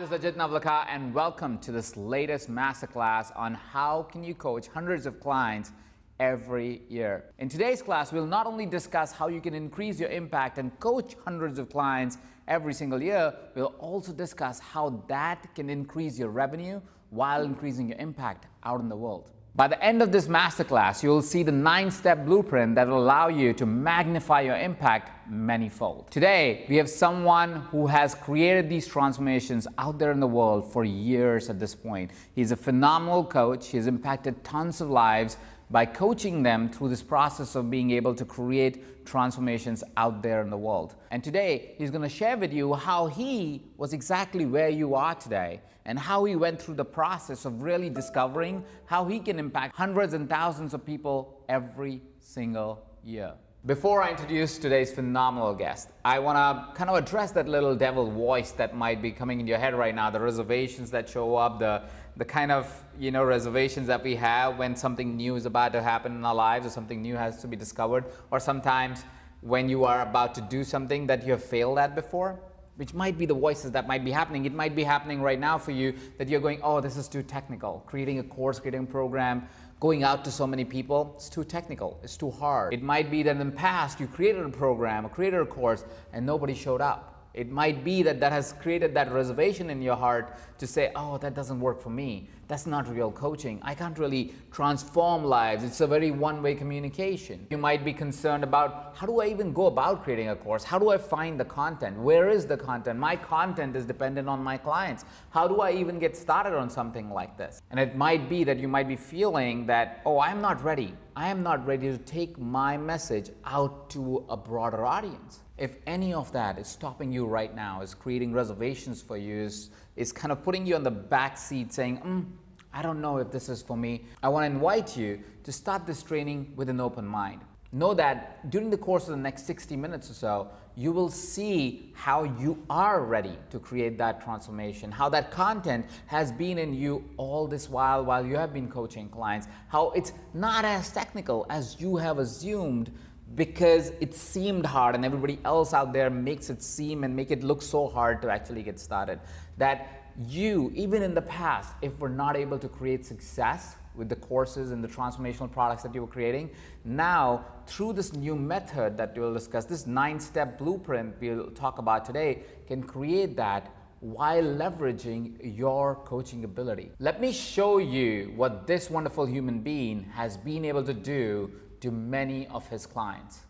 this is Ajit Navlakha and welcome to this latest masterclass on how can you coach hundreds of clients every year. In today's class, we'll not only discuss how you can increase your impact and coach hundreds of clients every single year, we'll also discuss how that can increase your revenue while increasing your impact out in the world. By the end of this masterclass, you'll see the 9-step blueprint that will allow you to magnify your impact manyfold. Today, we have someone who has created these transformations out there in the world for years at this point. He's a phenomenal coach. He's impacted tons of lives by coaching them through this process of being able to create transformations out there in the world. And today, he's going to share with you how he was exactly where you are today and how he went through the process of really discovering how he can impact hundreds and thousands of people every single year. Before I introduce today's phenomenal guest, I want to kind of address that little devil voice that might be coming in your head right now, the reservations that show up, the kind of, reservations that we have when something new is about to happen in our lives or something new has to be discovered, or sometimes when you are about to do something that you have failed at before, which might be the voices that might be happening. It might be happening right now for you that you're going, oh, this is too technical. Creating a course, creating a program, going out to so many people, it's too technical, it's too hard. It might be that in the past you created a program or created a course and nobody showed up. It might be that that has created that reservation in your heart to say, oh, that doesn't work for me. That's not real coaching. I can't really transform lives. It's a very one-way communication. You might be concerned about, how do I even go about creating a course? How do I find the content? Where is the content? My content is dependent on my clients. How do I even get started on something like this? And it might be that you might be feeling that, oh, I'm not ready. I am not ready to take my message out to a broader audience. If any of that is stopping you right now, is creating reservations for you, is kind of putting you on the back seat saying, I don't know if this is for me, I want to invite you to start this training with an open mind. Know that during the course of the next 60 minutes or so, you will see how you are ready to create that transformation, how that content has been in you all this while you have been coaching clients, how it's not as technical as you have assumed because it seemed hard and everybody else out there makes it seem and make it look so hard to actually get started. That you, even in the past, if we're not able to create success with the courses and the transformational products that you were creating, now through this new method that we'll discuss, this 9-step blueprint we'll talk about today, can create that while leveraging your coaching ability. Let me show you what this wonderful human being has been able to do to many of his clients.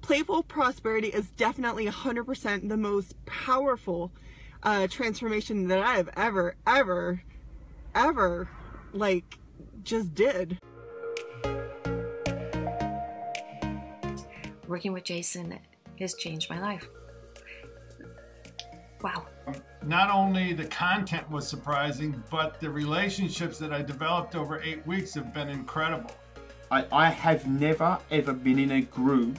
Playful prosperity is definitely 100% the most powerful transformation that I have ever just did. Working with Jason has changed my life. Wow. Not only the content was surprising, but the relationships that I developed over 8 weeks have been incredible. I have never ever been in a group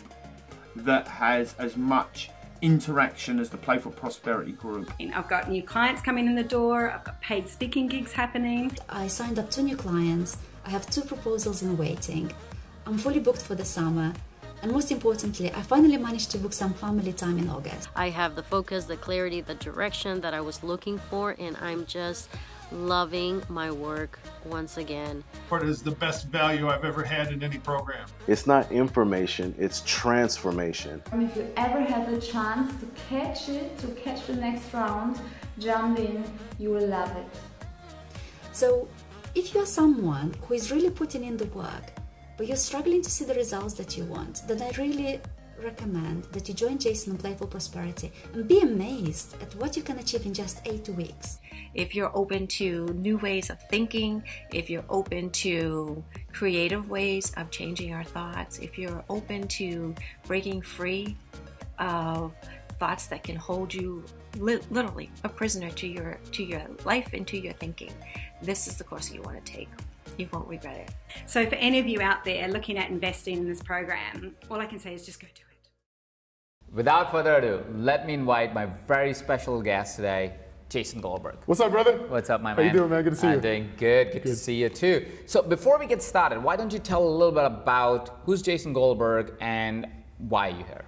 that has as much interaction as the Playful Prosperity group. I've got new clients coming in the door, I've got paid speaking gigs happening. I signed up 2 new clients, I have 2 proposals in waiting, I'm fully booked for the summer, and most importantly, I finally managed to book some family time in August. I have the focus, the clarity, the direction that I was looking for, and I'm just loving my work once again. It is the best value I've ever had in any program. It's not information, it's transformation. And if you ever have the chance to catch the next round, jump in, you will love it. So, if you're someone who is really putting in the work, but you're struggling to see the results that you want, then I really recommend that you join Jason on Playful Prosperity and be amazed at what you can achieve in just 8 weeks. If you're open to new ways of thinking, if you're open to creative ways of changing our thoughts, if you're open to breaking free of thoughts that can hold you literally a prisoner to your life and to your thinking, this is the course you want to take. You won't regret it. So for any of you out there looking at investing in this program, all I can say is just go do it. Without further ado, let me invite my very special guest today, Jason Goldberg. What's up, brother? What's up, my man? How you doing, man? Good to see you. I'm doing good. Good to see you too. So before we get started, why don't you tell a little bit about who's Jason Goldberg and why are you here?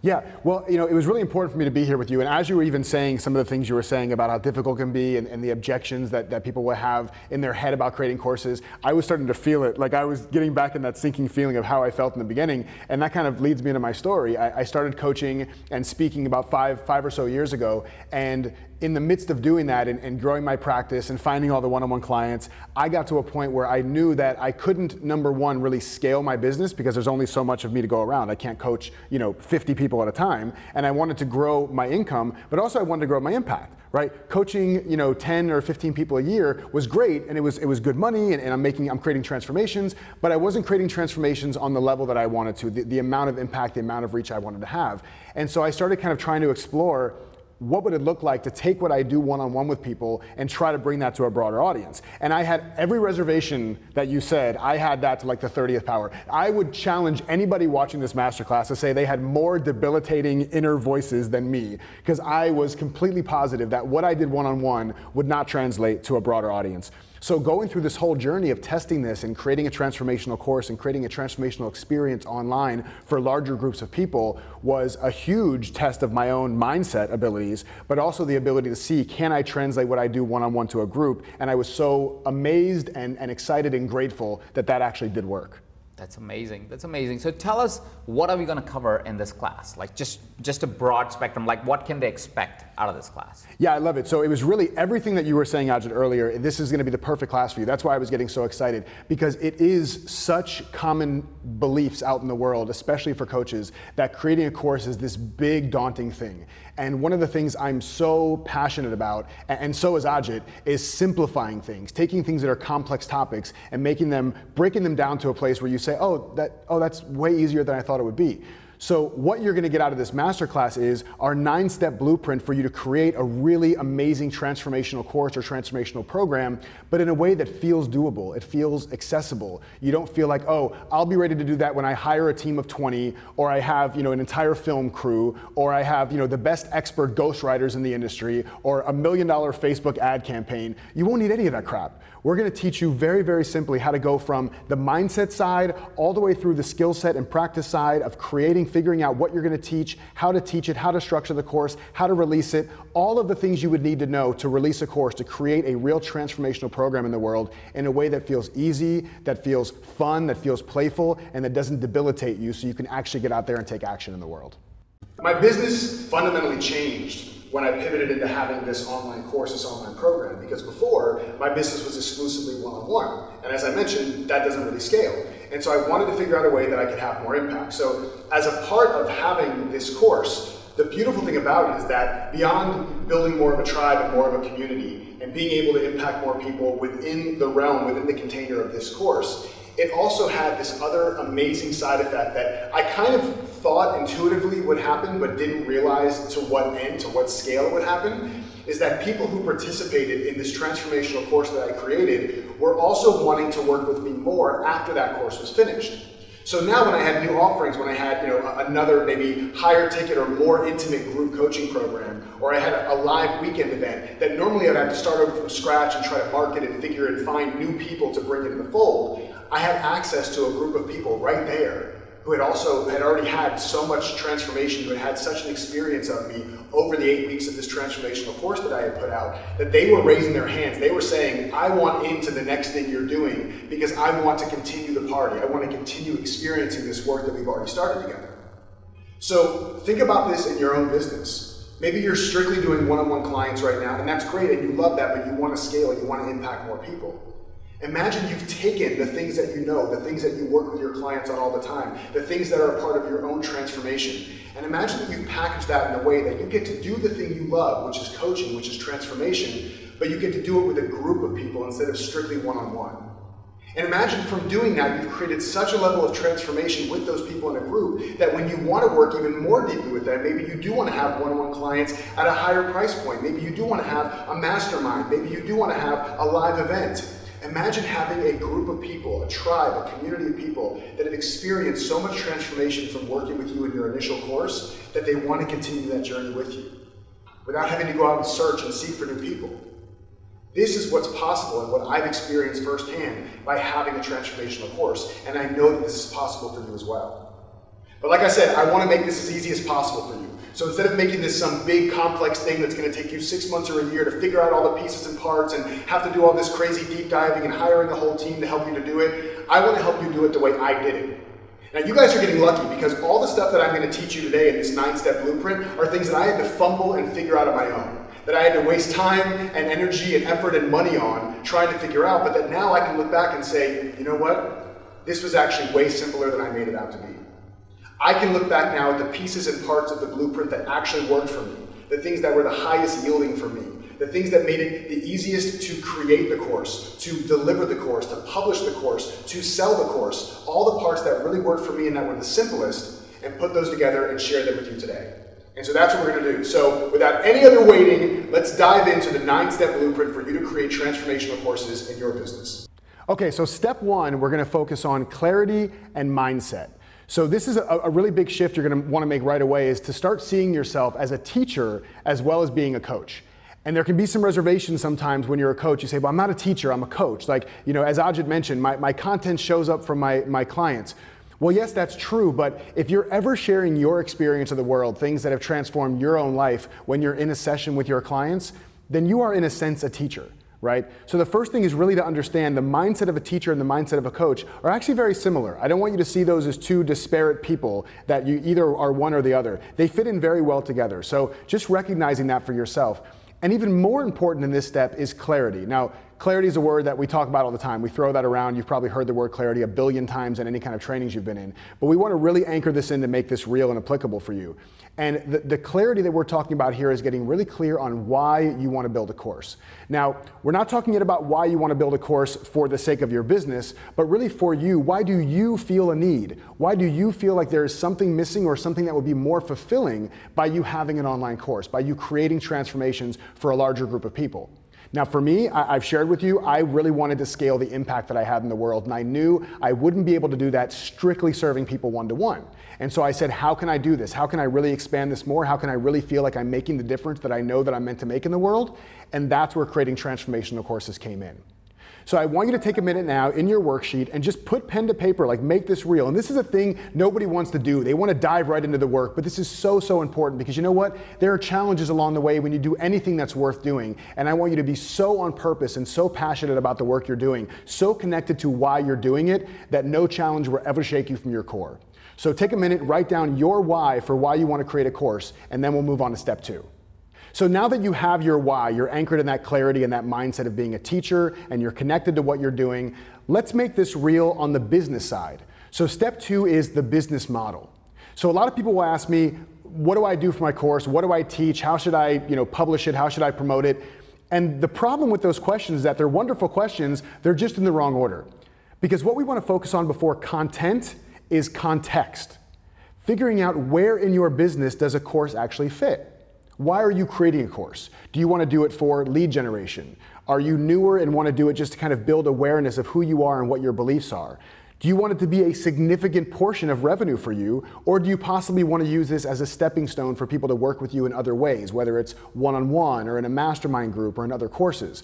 Yeah, well, it was really important for me to be here with you. And as you were even saying some of the things you were saying about how difficult it can be and the objections that people will have in their head about creating courses, I was starting to feel it. Like I was getting back in that sinking feeling of how I felt in the beginning. And that kind of leads me into my story. I started coaching and speaking about five or so years ago. And in the midst of doing that and growing my practice and finding all the one-on-one clients, I got to a point where I knew that I couldn't, number one, really scale my business because there's only so much of me to go around. I can't coach, 50 people at a time. And I wanted to grow my income, but also I wanted to grow my impact, right? Coaching, 10 or 15 people a year was great, and it was good money, and I'm creating transformations, but I wasn't creating transformations on the level that I wanted to, the amount of impact, the amount of reach I wanted to have. And so I started kind of trying to explore what would it look like to take what I do one-on-one with people and try to bring that to a broader audience. And I had every reservation that you said, I had that to like the 30th power. I would challenge anybody watching this masterclass to say they had more debilitating inner voices than me, because I was completely positive that what I did one-on-one would not translate to a broader audience. So going through this whole journey of testing this and creating a transformational course and creating a transformational experience online for larger groups of people was a huge test of my own mindset abilities, but also the ability to see, can I translate what I do one-on-one to a group? And I was so amazed and excited and grateful that that actually did work. That's amazing. That's amazing. So tell us, what are we going to cover in this class? Like just a broad spectrum, like what can they expect out of this class? Yeah, I love it. So it was really everything that you were saying, Ajit, earlier. This is going to be the perfect class for you. That's why I was getting so excited, because it is such common beliefs out in the world, especially for coaches, that creating a course is this big, daunting thing. And one of the things I'm so passionate about, and so is Ajit, is simplifying things, taking things that are complex topics and breaking them down to a place where you say, oh, that's way easier than I thought it would be. So what you're going to get out of this masterclass is our 9-step blueprint for you to create a really amazing transformational course or transformational program, but in a way that feels doable. It feels accessible. You don't feel like, oh, I'll be ready to do that when I hire a team of 20, or I have, an entire film crew, or I have, the best expert ghostwriters in the industry, or $1 million Facebook ad campaign. You won't need any of that crap. We're going to teach you very, very simply how to go from the mindset side all the way through the skill set and practice side of figuring out what you're going to teach, how to teach it, how to structure the course, how to release it, all of the things you would need to know to release a course, to create a real transformational program in the world in a way that feels easy, that feels fun, that feels playful, and that doesn't debilitate you, so you can actually get out there and take action in the world. My business fundamentally changed when I pivoted into having this online course, this online program, because before, my business was exclusively one-on-one. And as I mentioned, that doesn't really scale. And so I wanted to figure out a way that I could have more impact. So as a part of having this course, the beautiful thing about it is that beyond building more of a tribe and more of a community and being able to impact more people within the realm, within the container of this course, it also had this other amazing side effect that I kind of thought intuitively would happen but didn't realize to what end, to what scale it would happen, is that people who participated in this transformational course that I created were also wanting to work with me more after that course was finished. So now when I had new offerings, when I had another maybe higher ticket or more intimate group coaching program, or I had a live weekend event that normally I'd have to start over from scratch and try to market and figure and find new people to bring into the fold, I had access to a group of people right there who had already had so much transformation, who had had such an experience of me over the 8 weeks of this transformational course that I had put out, that they were raising their hands. They were saying, I want into the next thing you're doing because I want to continue the party. I want to continue experiencing this work that we've already started together. So think about this in your own business. Maybe you're strictly doing one-on-one clients right now, and that's great, and you love that, but you want to scale it, you want to impact more people. Imagine you've taken the things that you know, the things that you work with your clients on all the time, the things that are a part of your own transformation, and imagine that you've packaged that in a way that you get to do the thing you love, which is coaching, which is transformation, but you get to do it with a group of people instead of strictly one-on-one. And imagine from doing that, you've created such a level of transformation with those people in a group that when you want to work even more deeply with them, maybe you do want to have one-on-one clients at a higher price point, maybe you do want to have a mastermind, maybe you do want to have a live event. Imagine having a group of people, a tribe, a community of people that have experienced so much transformation from working with you in your initial course that they want to continue that journey with you without having to go out and search and seek for new people. This is what's possible and what I've experienced firsthand by having a transformational course, and I know that this is possible for you as well. But like I said, I want to make this as easy as possible for you. So instead of making this some big complex thing that's going to take you 6 months or a year to figure out all the pieces and parts and have to do all this crazy deep diving and hiring a whole team to help you to do it, I want to help you do it the way I did it. Now you guys are getting lucky because all the stuff that I'm going to teach you today in this 9-step blueprint are things that I had to fumble and figure out on my own. That I had to waste time and energy and effort and money on trying to figure out, but that now I can look back and say, you know what? This was actually way simpler than I made it out to be. I can look back now at the pieces and parts of the blueprint that actually worked for me, the things that were the highest yielding for me, the things that made it the easiest to create the course, to deliver the course, to publish the course, to sell the course, all the parts that really worked for me and that were the simplest, and put those together and share them with you today. And so that's what we're going to do. So without any other waiting, let's dive into the 9-step blueprint for you to create transformational courses in your business. Okay, so step 1, we're going to focus on clarity and mindset. So this is a really big shift you're going to want to make right away, is to start seeing yourself as a teacher as well as being a coach. And there can be some reservations sometimes when you're a coach. You say, well, I'm not a teacher, I'm a coach. Like, you know, as Ajit mentioned, my content shows up from my clients. Well, yes, that's true, but if you're ever sharing your experience of the world, things that have transformed your own life when you're in a session with your clients, then you are in a sense a teacher. Right? So the first thing is really to understand the mindset of a teacher and the mindset of a coach are actually very similar. I don't want you to see those as two disparate people that you either are one or the other. They fit in very well together. So just recognizing that for yourself. And even more important in this step is clarity. Now, clarity is a word that we talk about all the time. We throw that around. You've probably heard the word clarity a billion times in any kind of trainings you've been in. But we want to really anchor this in to make this real and applicable for you. And the clarity that we're talking about here is getting really clear on why you want to build a course. Now, we're not talking yet about why you want to build a course for the sake of your business, but really for you. Why do you feel a need? Why do you feel like there is something missing or something that would be more fulfilling by you having an online course, by you creating transformations for a larger group of people? Now for me, I've shared with you, I really wanted to scale the impact that I had in the world, and I knew I wouldn't be able to do that strictly serving people one-to-one. And so I said, how can I do this? How can I really expand this more? How can I really feel like I'm making the difference that I know that I'm meant to make in the world? And that's where creating transformational courses came in. So I want you to take a minute now in your worksheet and just put pen to paper, like make this real. And this is a thing nobody wants to do. They want to dive right into the work, but this is so, so important because you know what? There are challenges along the way when you do anything that's worth doing. And I want you to be so on purpose and so passionate about the work you're doing, so connected to why you're doing it, that no challenge will ever shake you from your core. So take a minute, write down your why for why you want to create a course, and then we'll move on to step 2. So now that you have your why, you're anchored in that clarity and that mindset of being a teacher, and you're connected to what you're doing, let's make this real on the business side. So step 2 is the business model. So a lot of people will ask me, what do I do for my course? What do I teach? How should I, publish it? How should I promote it? And the problem with those questions is that they're wonderful questions, they're just in the wrong order. Because what we want to focus on before content is context. Figuring out where in your business does a course actually fit. Why are you creating a course? Do you want to do it for lead generation? Are you newer and want to do it just to kind of build awareness of who you are and what your beliefs are? Do you want it to be a significant portion of revenue for you? Or do you possibly want to use this as a stepping stone for people to work with you in other ways, whether it's one-on-one or in a mastermind group or in other courses?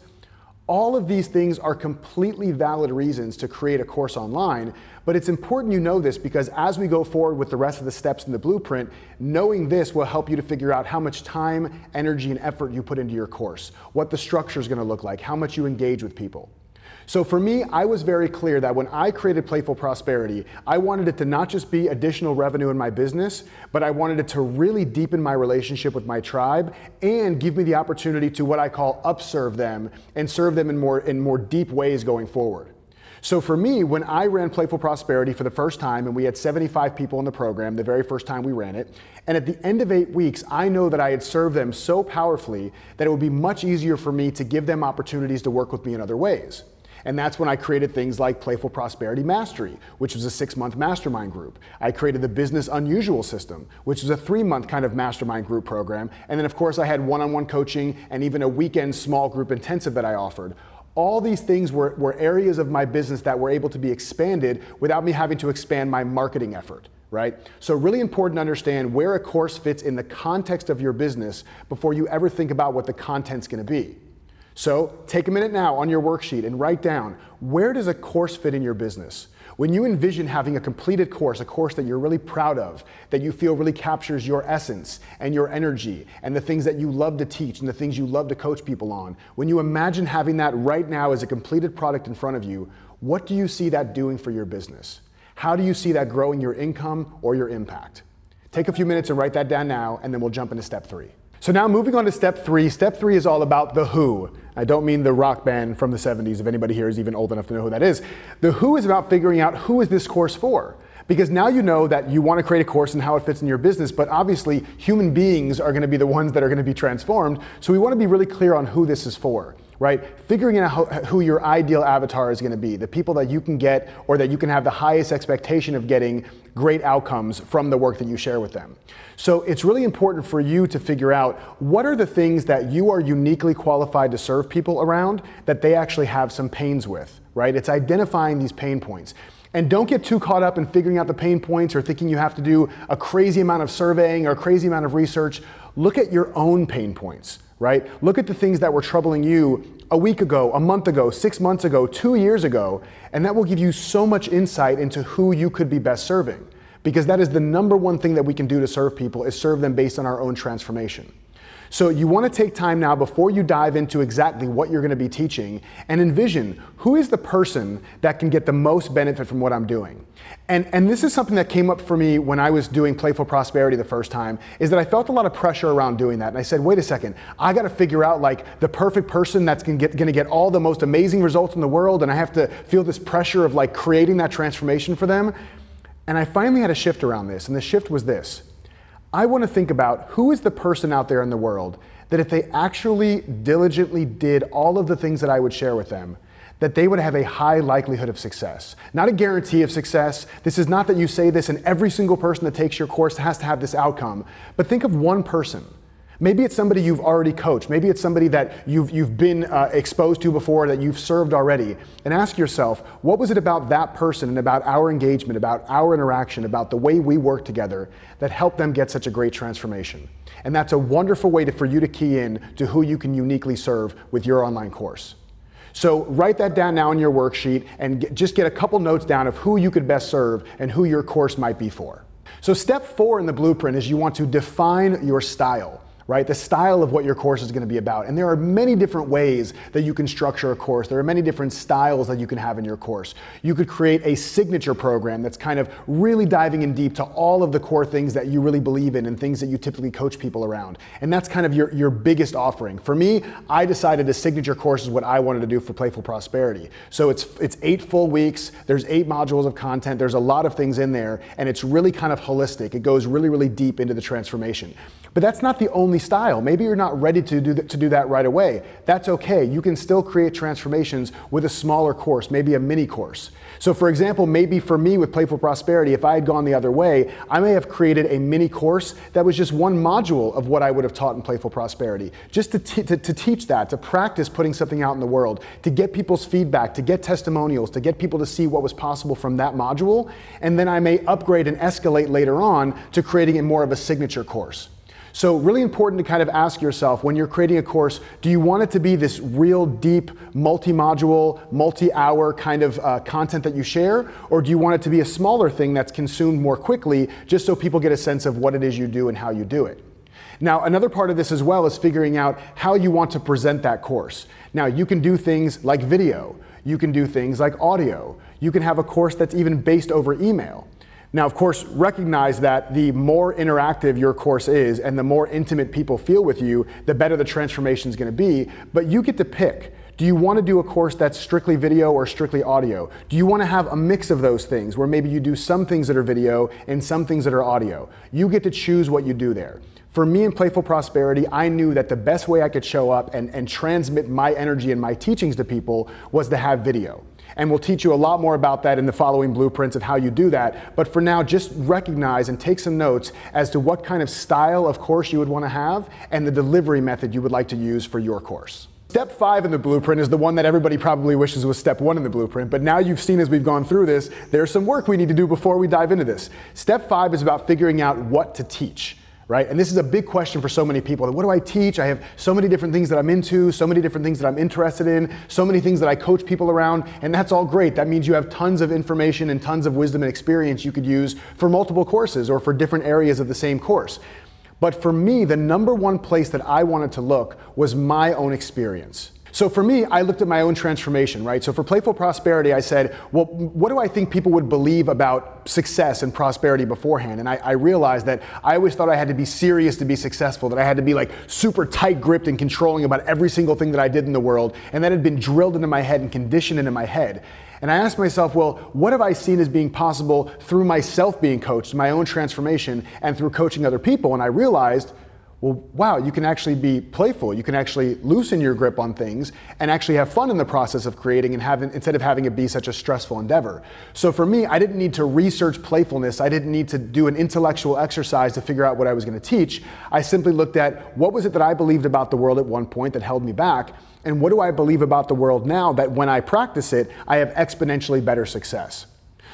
All of these things are completely valid reasons to create a course online, but it's important you know this because as we go forward with the rest of the steps in the blueprint, knowing this will help you to figure out how much time, energy, and effort you put into your course, what the structure is going to look like, how much you engage with people. So for me, I was very clear that when I created Playful Prosperity, I wanted it to not just be additional revenue in my business, but I wanted it to really deepen my relationship with my tribe and give me the opportunity to what I call upserve them and serve them in more deep ways going forward. So for me, when I ran Playful Prosperity for the first time, and we had 75 people in the program the very first time we ran it, and at the end of 8 weeks, I know that I had served them so powerfully that it would be much easier for me to give them opportunities to work with me in other ways. And that's when I created things like Playful Prosperity Mastery, which was a 6-month mastermind group. I created the Business Unusual System, which was a 3-month kind of mastermind group program. And then of course I had one-on-one coaching and even a weekend small group intensive that I offered. All these things were areas of my business that were able to be expanded without me having to expand my marketing effort, right? So really important to understand where a course fits in the context of your business before you ever think about what the content's gonna be. So take a minute now on your worksheet and write down, where does a course fit in your business? When you envision having a completed course, a course that you're really proud of, that you feel really captures your essence and your energy and the things that you love to teach and the things you love to coach people on, when you imagine having that right now as a completed product in front of you, what do you see that doing for your business? How do you see that growing your income or your impact? Take a few minutes and write that down now, and then we'll jump into step 3. So now moving on to step 3. Step 3 is all about the who. I don't mean the rock band from the 70s, if anybody here is even old enough to know who that is. The who is about figuring out who is this course for. Because now you know that you want to create a course and how it fits in your business, but obviously human beings are going to be the ones that are going to be transformed. So we want to be really clear on who this is for, right? Figuring out who your ideal avatar is going to be, the people that you can get or that you can have the highest expectation of getting great outcomes from the work that you share with them. So it's really important for you to figure out what are the things that you are uniquely qualified to serve people around that they actually have some pains with, right? It's identifying these pain points. And don't get too caught up in figuring out the pain points or thinking you have to do a crazy amount of surveying or a crazy amount of research. Look at your own pain points, right? Look at the things that were troubling you a week ago, a month ago, 6 months ago, 2 years ago, and that will give you so much insight into who you could be best serving. Because that is the number one thing that we can do to serve people, is serve them based on our own transformation. So you want to take time now before you dive into exactly what you're going to be teaching and envision who is the person that can get the most benefit from what I'm doing. And this is something that came up for me when I was doing Playful Prosperity the first time, is that I felt a lot of pressure around doing that. And I said, wait a second, I got to figure out like the perfect person that's going to get all the most amazing results in the world. And I have to feel this pressure of like creating that transformation for them. And I finally had a shift around this. And the shift was this. I want to think about who is the person out there in the world that if they actually diligently did all of the things that I would share with them, that they would have a high likelihood of success. Not a guarantee of success. This is not that you say this and every single person that takes your course has to have this outcome. But think of one person. Maybe it's somebody you've already coached. Maybe it's somebody that you've been exposed to before, that you've served already. And ask yourself, what was it about that person and about our engagement, about our interaction, about the way we work together that helped them get such a great transformation? And that's a wonderful way for you to key in to who you can uniquely serve with your online course. So write that down now in your worksheet and just get a couple notes down of who you could best serve and who your course might be for. So step 4 in the blueprint is you want to define your style. Right? The style of what your course is going to be about. And there are many different ways that you can structure a course. There are many different styles that you can have in your course. You could create a signature program that's kind of really diving in deep to all of the core things that you really believe in and things that you typically coach people around. And that's kind of your biggest offering. For me, I decided a signature course is what I wanted to do for Playful Prosperity. So it's 8 full weeks. There's 8 modules of content. There's a lot of things in there, and it's really kind of holistic. It goes really, really deep into the transformation. But that's not the only style. Maybe you're not ready to do that right away. That's okay. You can still create transformations with a smaller course, maybe a mini course. So for example, maybe for me with Playful Prosperity, if I had gone the other way, I may have created a mini course that was just one module of what I would have taught in Playful Prosperity. Just to teach that, to practice putting something out in the world, to get people's feedback, to get testimonials, to get people to see what was possible from that module. And then I may upgrade and escalate later on to creating it more of a signature course. So really important to kind of ask yourself when you're creating a course, do you want it to be this real deep, multi-module, multi-hour kind of content that you share? Or do you want it to be a smaller thing that's consumed more quickly just so people get a sense of what it is you do and how you do it? Now, another part of this as well is figuring out how you want to present that course. Now, you can do things like video. You can do things like audio. You can have a course that's even based over email. Now, of course, recognize that the more interactive your course is and the more intimate people feel with you, the better the transformation is going to be. But you get to pick. Do you want to do a course that's strictly video or strictly audio? Do you want to have a mix of those things where maybe you do some things that are video and some things that are audio? You get to choose what you do there. For me in Playful Prosperity, I knew that the best way I could show up and transmit my energy and my teachings to people was to have video. And we'll teach you a lot more about that in the following blueprints of how you do that. But for now, just recognize and take some notes as to what kind of style of course you would want to have and the delivery method you would like to use for your course. Step 5 in the blueprint is the one that everybody probably wishes was step 1 in the blueprint, but now you've seen as we've gone through this, there's some work we need to do before we dive into this. Step 5 is about figuring out what to teach. right? And this is a big question for so many people. What do I teach? I have so many different things that I'm into, so many different things that I'm interested in, so many things that I coach people around, and that's all great. That means you have tons of information and tons of wisdom and experience you could use for multiple courses or for different areas of the same course. But for me, the number one place that I wanted to look was my own experience. So for me, I looked at my own transformation, right? So for Playful Prosperity, I said, well, what do I think people would believe about success and prosperity beforehand? And I realized that I always thought I had to be serious to be successful, that I had to be like super tight gripped and controlling about every single thing that I did in the world. And that had been drilled into my head and conditioned into my head. And I asked myself, well, what have I seen as being possible through myself being coached, my own transformation, and through coaching other people? And I realized, well, wow, you can actually be playful. You can actually loosen your grip on things and actually have fun in the process of creating and instead of having it be such a stressful endeavor. So for me, I didn't need to research playfulness. I didn't need to do an intellectual exercise to figure out what I was going to teach. I simply looked at what was it that I believed about the world at one point that held me back, and what do I believe about the world now that when I practice it, I have exponentially better success.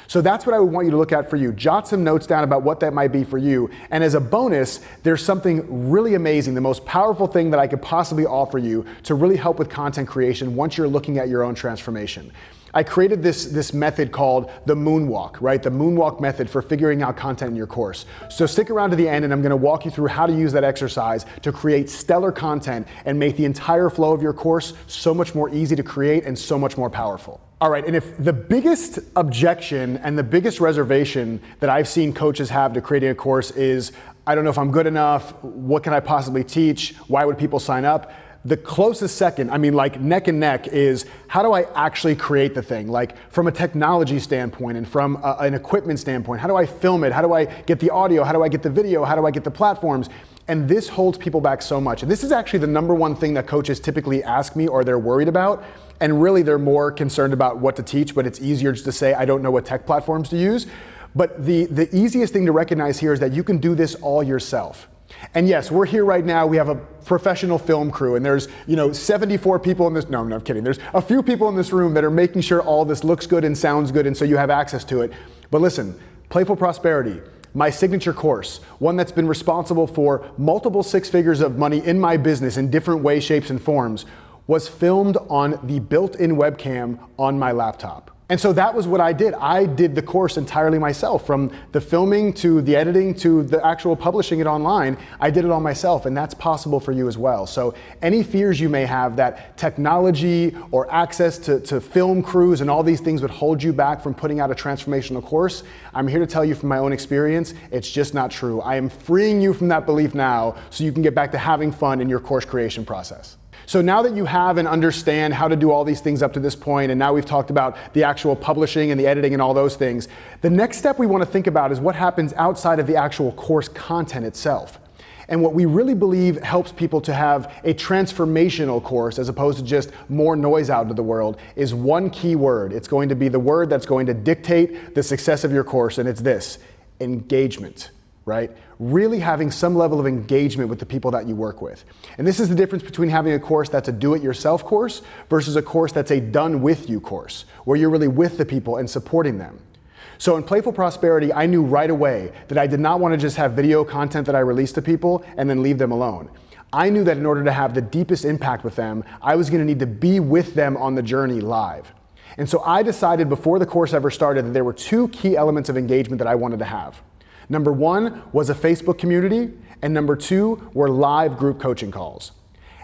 So that's what I would want you to look at for you. Jot some notes down about what that might be for you. And as a bonus, there's something really amazing, the most powerful thing that I could possibly offer you to really help with content creation once you're looking at your own transformation. I created this method called the moonwalk, right? The moonwalk method for figuring out content in your course. So stick around to the end and I'm gonna walk you through how to use that exercise to create stellar content and make the entire flow of your course so much more easy to create and so much more powerful. All right, and if the biggest objection and the biggest reservation that I've seen coaches have to creating a course is, I don't know if I'm good enough, what can I possibly teach, why would people sign up? The closest second, I mean like neck and neck, is how do I actually create the thing? Like from a technology standpoint and from an equipment standpoint, how do I film it? How do I get the audio? How do I get the video? How do I get the platforms? And this holds people back so much. And this is actually the number one thing that coaches typically ask me or they're worried about. And really they're more concerned about what to teach, but it's easier just to say, I don't know what tech platforms to use. But the easiest thing to recognize here is that you can do this all yourself. And yes, we're here right now, we have a professional film crew and there's 74 people in this, no, I'm kidding. There's a few people in this room that are making sure all this looks good and sounds good and so you have access to it. But listen, Playful Prosperity, my signature course, one that's been responsible for multiple six figures of money in my business in different ways, shapes, and forms, was filmed on the built-in webcam on my laptop. And so that was what I did. I did the course entirely myself, from the filming to the editing to the actual publishing it online. I did it all myself, and that's possible for you as well. So any fears you may have that technology or access to film crews and all these things would hold you back from putting out a transformational course, I'm here to tell you from my own experience, it's just not true. I am freeing you from that belief now so you can get back to having fun in your course creation process. So now that you have and understand how to do all these things up to this point, and now we've talked about the actual publishing and the editing and all those things, the next step we want to think about is what happens outside of the actual course content itself. And what we really believe helps people to have a transformational course as opposed to just more noise out into the world is one key word. It's going to be the word that's going to dictate the success of your course, and it's this: engagement. Right? Really having some level of engagement with the people that you work with. And this is the difference between having a course that's a do-it-yourself course versus a course that's a done-with-you course, where you're really with the people and supporting them. So in Playful Prosperity, I knew right away that I did not want to just have video content that I released to people and then leave them alone. I knew that in order to have the deepest impact with them, I was going to need to be with them on the journey live. And so I decided before the course ever started that there were two key elements of engagement that I wanted to have. Number one was a Facebook community, and number two were live group coaching calls.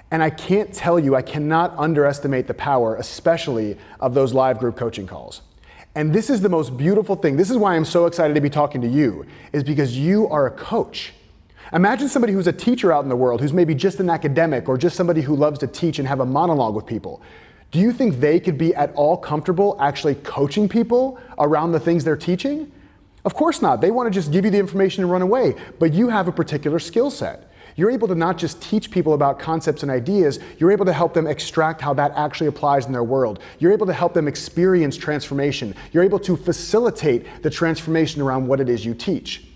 And I can't tell you, I cannot underestimate the power, especially of those live group coaching calls. And this is the most beautiful thing. This is why I'm so excited to be talking to you, is because you are a coach. Imagine somebody who's a teacher out in the world, who's maybe just an academic or just somebody who loves to teach and have a monologue with people. Do you think they could be at all comfortable actually coaching people around the things they're teaching? Of course not. They want to just give you the information and run away. But you have a particular skill set. You're able to not just teach people about concepts and ideas, you're able to help them extract how that actually applies in their world. You're able to help them experience transformation. You're able to facilitate the transformation around what it is you teach.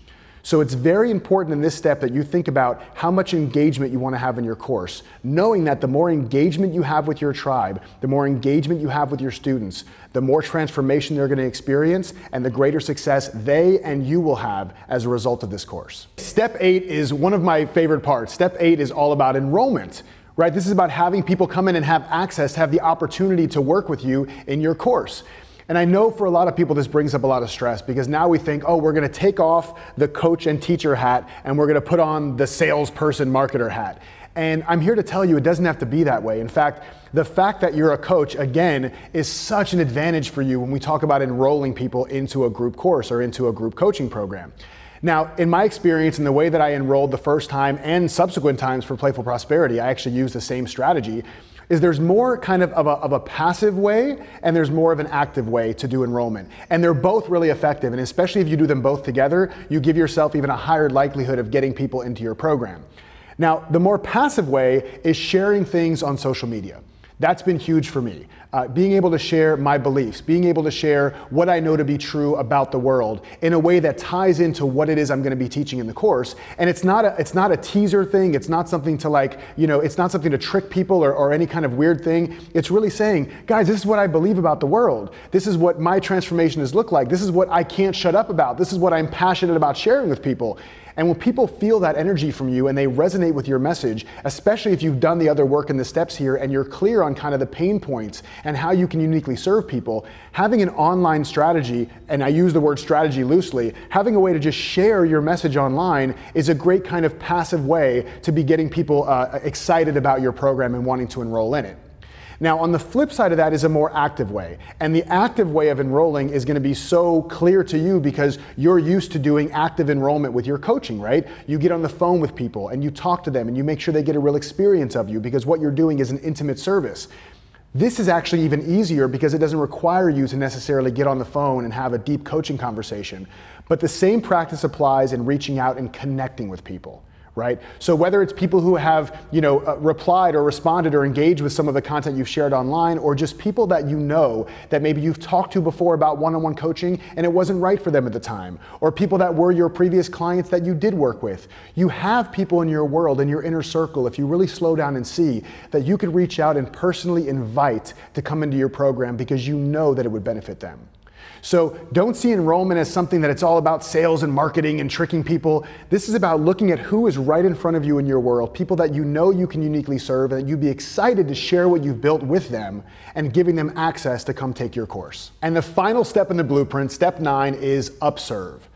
So it's very important in this step that you think about how much engagement you want to have in your course, knowing that the more engagement you have with your tribe, the more engagement you have with your students, the more transformation they're going to experience and the greater success they and you will have as a result of this course. Step 8 is one of my favorite parts. Step 8 is all about enrollment. Right? This is about having people come in and have access, have the opportunity to work with you in your course. And I know for a lot of people this brings up a lot of stress because now we think, oh, we're going to take off the coach and teacher hat and we're going to put on the salesperson marketer hat. And I'm here to tell you it doesn't have to be that way. In fact, the fact that you're a coach, again, is such an advantage for you when we talk about enrolling people into a group course or into a group coaching program. Now, in my experience and the way that I enrolled the first time and subsequent times for Playful Prosperity, I actually used the same strategy, is there's more kind of a passive way and there's more of an active way to do enrollment. And they're both really effective. And especially if you do them both together, you give yourself even a higher likelihood of getting people into your program. Now, the more passive way is sharing things on social media. That's been huge for me. Being able to share my beliefs, being able to share what I know to be true about the world in a way that ties into what it is I'm going to be teaching in the course. And it's not a teaser thing. It's not something to it's not something to trick people or any kind of weird thing. It's really saying, guys, this is what I believe about the world. This is what my transformation has looked like. This is what I can't shut up about. This is what I'm passionate about sharing with people. And when people feel that energy from you and they resonate with your message, especially if you've done the other work in the steps here and you're clear on kind of the pain points and how you can uniquely serve people, having an online strategy, and I use the word strategy loosely, having a way to just share your message online is a great kind of passive way to be getting people excited about your program and wanting to enroll in it. Now, on the flip side of that is a more active way. And the active way of enrolling is going to be so clear to you because you're used to doing active enrollment with your coaching, right? You get on the phone with people and you talk to them and you make sure they get a real experience of you because what you're doing is an intimate service. This is actually even easier because it doesn't require you to necessarily get on the phone and have a deep coaching conversation. But the same practice applies in reaching out and connecting with people. Right? So whether it's people who have, replied or responded or engaged with some of the content you've shared online, or just people that you know that maybe you've talked to before about one-on-one coaching and it wasn't right for them at the time, or people that were your previous clients that you did work with. You have people in your world, in your inner circle, if you really slow down and see, that you could reach out and personally invite to come into your program because you know that it would benefit them. So don't see enrollment as something that it's all about sales and marketing and tricking people. This is about looking at who is right in front of you in your world, people that you know you can uniquely serve and that you'd be excited to share what you've built with them and giving them access to come take your course. And the final step in the blueprint, step 9, is upserve.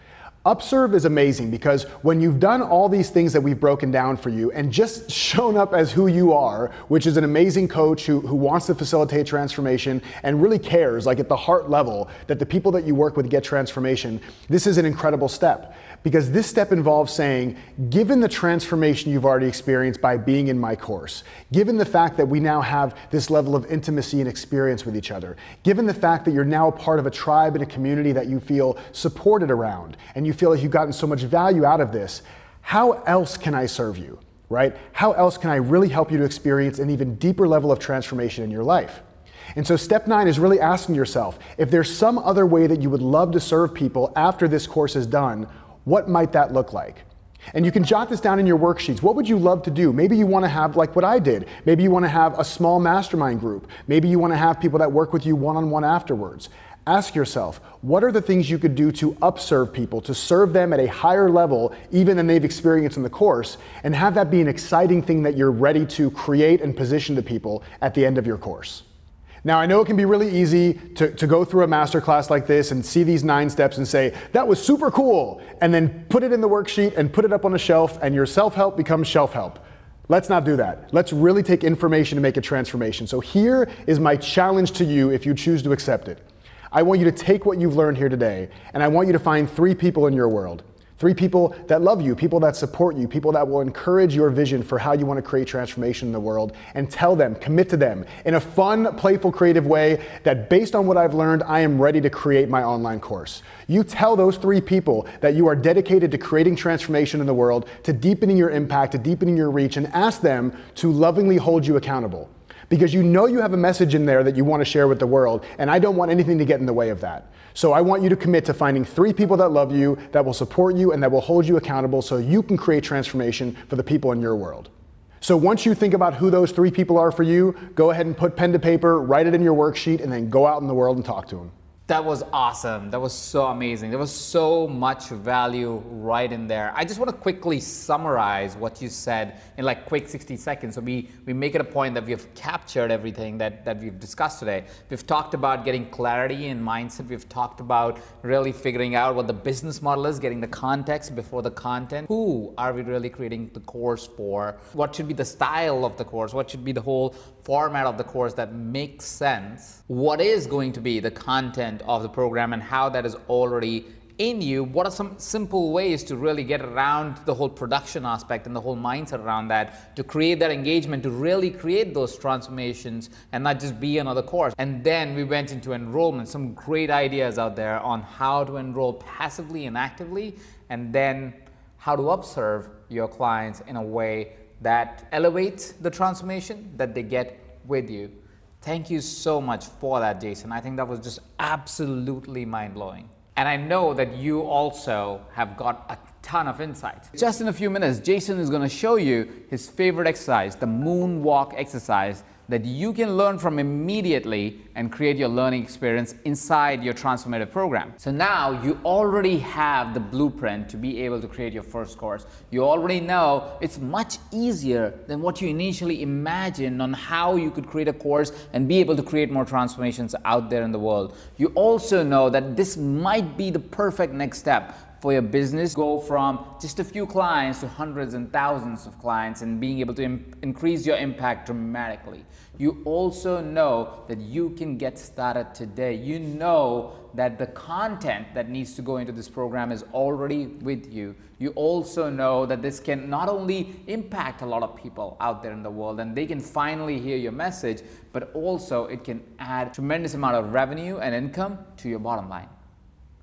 Upserve is amazing because when you've done all these things that we've broken down for you and just shown up as who you are, which is an amazing coach who wants to facilitate transformation and really cares, like at the heart level, that the people that you work with get transformation, this is an incredible step. Because this step involves saying, given the transformation you've already experienced by being in my course, given the fact that we now have this level of intimacy and experience with each other, given the fact that you're now a part of a tribe and a community that you feel supported around, and you feel like you've gotten so much value out of this, how else can I serve you, right? How else can I really help you to experience an even deeper level of transformation in your life? And so step 9 is really asking yourself, if there's some other way that you would love to serve people after this course is done, what might that look like? And you can jot this down in your worksheets. What would you love to do? Maybe you want to have like what I did. Maybe you want to have a small mastermind group. Maybe you want to have people that work with you one-on-one afterwards. Ask yourself, what are the things you could do to upserve people, to serve them at a higher level even than they've experienced in the course, and have that be an exciting thing that you're ready to create and position to people at the end of your course. Now, I know it can be really easy to go through a masterclass like this and see these 9 steps and say, that was super cool, and then put it in the worksheet and put it up on a shelf and your self-help becomes shelf-help. Let's not do that. Let's really take information to make a transformation. So here is my challenge to you if you choose to accept it. I want you to take what you've learned here today, and I want you to find 3 people in your world. 3 people that love you, people that support you, people that will encourage your vision for how you want to create transformation in the world, and tell them, commit to them in a fun, playful, creative way that based on what I've learned, I am ready to create my online course. You tell those 3 people that you are dedicated to creating transformation in the world, to deepening your impact, to deepening your reach, and ask them to lovingly hold you accountable. because you know you have a message in there that you want to share with the world, and I don't want anything to get in the way of that. So I want you to commit to finding 3 people that love you, that will support you, and that will hold you accountable so you can create transformation for the people in your world. So once you think about who those 3 people are for you, go ahead and put pen to paper, write it in your worksheet, and then go out in the world and talk to them. That was awesome. That was so amazing. There was so much value right in there. I just want to quickly summarize what you said in like quick 60 seconds. So we make it a point that we have captured everything that we've discussed today. We've talked about getting clarity in mindset. We've talked about really figuring out what the business model is, getting the context before the content. Who are we really creating the course for? What should be the style of the course? What should be the whole format of the course that makes sense? What is going to be the content of the program and how that is already in you? What are some simple ways to really get around the whole production aspect and the whole mindset around that, to create that engagement, to really create those transformations and not just be another course? And then we went into enrollment, some great ideas out there on how to enroll passively and actively, and then how to observe your clients in a way that elevates the transformation that they get with you. Thank you so much for that, Jason. I think that was just absolutely mind-blowing. And I know that you also have got a ton of insights. Just in a few minutes, Jason is going to show you his favorite exercise, the moonwalk exercise, that you can learn from immediately and create your learning experience inside your transformative program. So now you already have the blueprint to be able to create your first course. You already know it's much easier than what you initially imagined on how you could create a course and be able to create more transformations out there in the world. You also know that this might be the perfect next step for your business. Go from just a few clients to hundreds and thousands of clients and being able to increase your impact dramatically. You also know that you can get started today. You know that the content that needs to go into this program is already with you. You also know that this can not only impact a lot of people out there in the world and they can finally hear your message, but also it can add tremendous amount of revenue and income to your bottom line.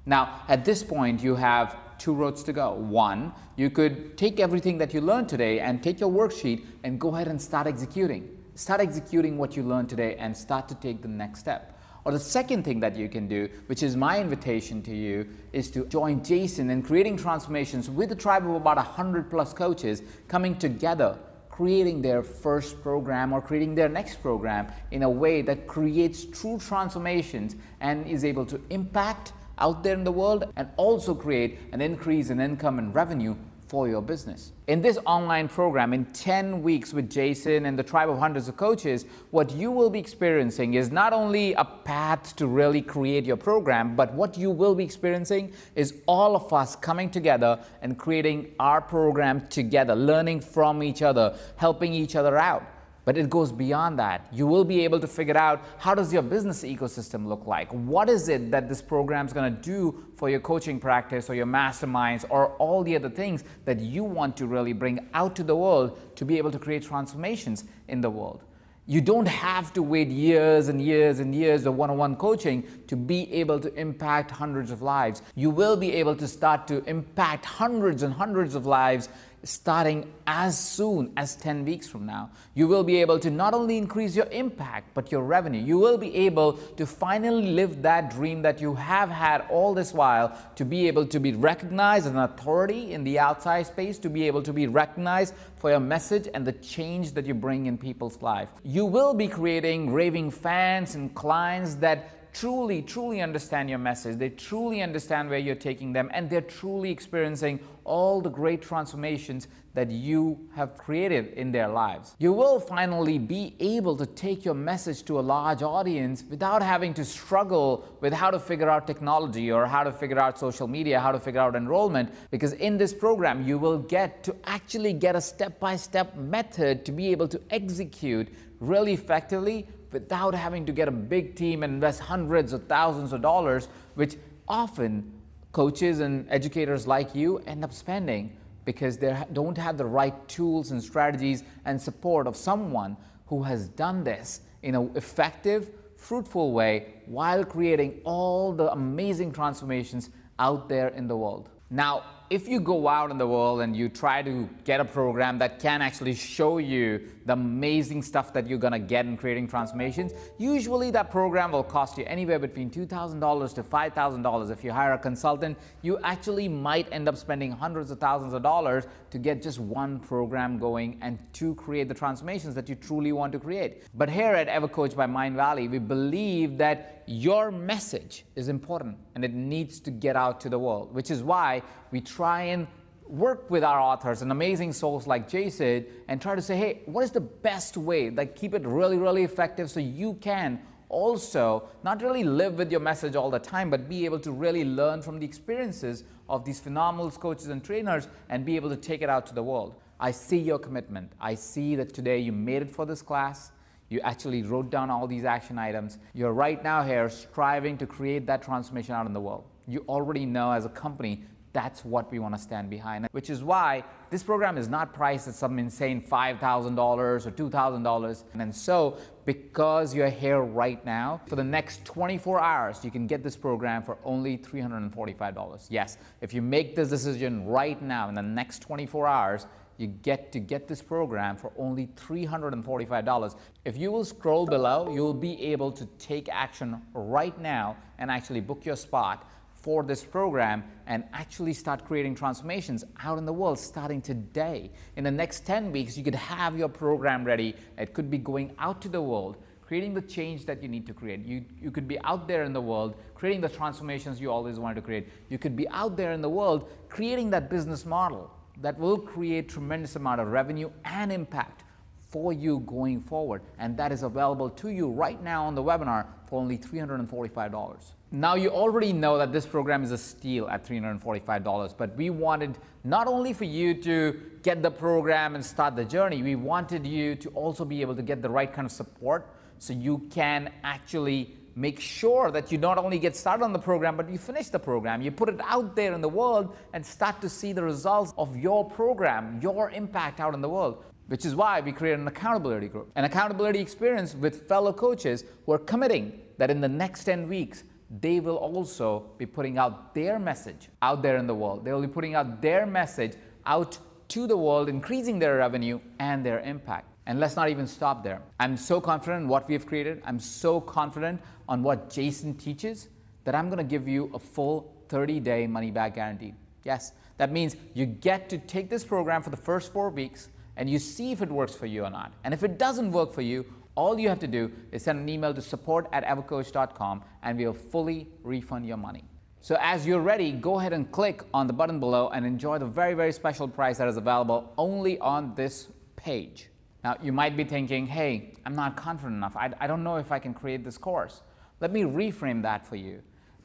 Now, at this point, you have 2 roads to go. One, you could take everything that you learned today and take your worksheet and go ahead and start executing. Start executing what you learned today and start to take the next step. Or the second thing that you can do, which is my invitation to you, is to join Jason in creating transformations with a tribe of about 100+ coaches coming together, creating their first program or creating their next program in a way that creates true transformations and is able to impact out there in the world and also create an increase in income and revenue for your business. In this online program, in 10 weeks with Jason and the tribe of hundreds of coaches, what you will be experiencing is not only a path to really create your program, but what you will be experiencing is all of us coming together and creating our program together, learning from each other, helping each other out. But it goes beyond that. You will be able to figure out, how does your business ecosystem look like? What is it that this program is going to do for your coaching practice or your masterminds or all the other things that you want to really bring out to the world to be able to create transformations in the world? You don't have to wait years and years and years of one-on-one coaching to be able to impact hundreds of lives. You will be able to start to impact hundreds and hundreds of lives starting as soon as 10 weeks from now. You will be able to not only increase your impact, but your revenue. You will be able to finally live that dream that you have had all this while, to be able to be recognized as an authority in the outside space, to be able to be recognized for your message and the change that you bring in people's life. You will be creating raving fans and clients that truly understand your message. They truly understand where you're taking them, and they're truly experiencing all the great transformations that you have created in their lives. You will finally be able to take your message to a large audience without having to struggle with how to figure out technology or how to figure out social media, how to figure out enrollment, because in this program you will get to actually get a step-by-step method to be able to execute really effectively without having to get a big team and invest hundreds of thousands of dollars, which often coaches and educators like you end up spending because they don't have the right tools and strategies and support of someone who has done this in an effective, fruitful way while creating all the amazing transformations out there in the world. Now, if you go out in the world and you try to get a program that can actually show you the amazing stuff that you're going to get in creating transformations, usually that program will cost you anywhere between $2,000 to $5,000. If you hire a consultant, you actually might end up spending hundreds of thousands of dollars to get just one program going and to create the transformations that you truly want to create. But here at EverCoach by Mindvalley, we believe that your message is important and it needs to get out to the world, which is why we try and work with our authors and amazing souls like Jason and try to say, hey, what is the best way? Like, keep it really, really effective so you can also not really live with your message all the time, but be able to really learn from the experiences of these phenomenal coaches and trainers and be able to take it out to the world. I see your commitment. I see that today you made it for this class. You actually wrote down all these action items. You're right now here striving to create that transformation out in the world. You already know as a company that's what we want to stand behind, which is why this program is not priced at some insane $5,000 or $2,000. And so, because you're here right now, for the next 24 hours, you can get this program for only $345. Yes, if you make this decision right now in the next 24 hours, you get to get this program for only $345. If you will scroll below, you'll be able to take action right now and actually book your spot for this program and actually start creating transformations out in the world starting today. In the next 10 weeks, you could have your program ready. It could be going out to the world, creating the change that you need to create. You could be out there in the world creating the transformations you always wanted to create. You could be out there in the world creating that business model that will create tremendous amount of revenue and impact for you going forward. And that is available to you right now on the webinar for only $345. Now you already know that this program is a steal at $345, but we wanted not only for you to get the program and start the journey, we wanted you to also be able to get the right kind of support so you can actually make sure that you not only get started on the program, but you finish the program. You put it out there in the world and start to see the results of your program, your impact out in the world. Which is why we created an accountability group, an accountability experience with fellow coaches who are committing that in the next 10 weeks, they will also be putting out their message out there in the world. They will be putting out their message out to the world, increasing their revenue and their impact. And let's not even stop there. I'm so confident in what we have created. I'm so confident on what Jason teaches that I'm going to give you a full 30-day money-back guarantee. Yes, that means you get to take this program for the first 4 weeks and you see if it works for you or not. And if it doesn't work for you, all you have to do is send an email to support@evercoach.com and we'll fully refund your money. So as you're ready, go ahead and click on the button below and enjoy the very, very special price that is available only on this page. Now, you might be thinking, hey, I'm not confident enough. I don't know if I can create this course. Let me reframe that for you.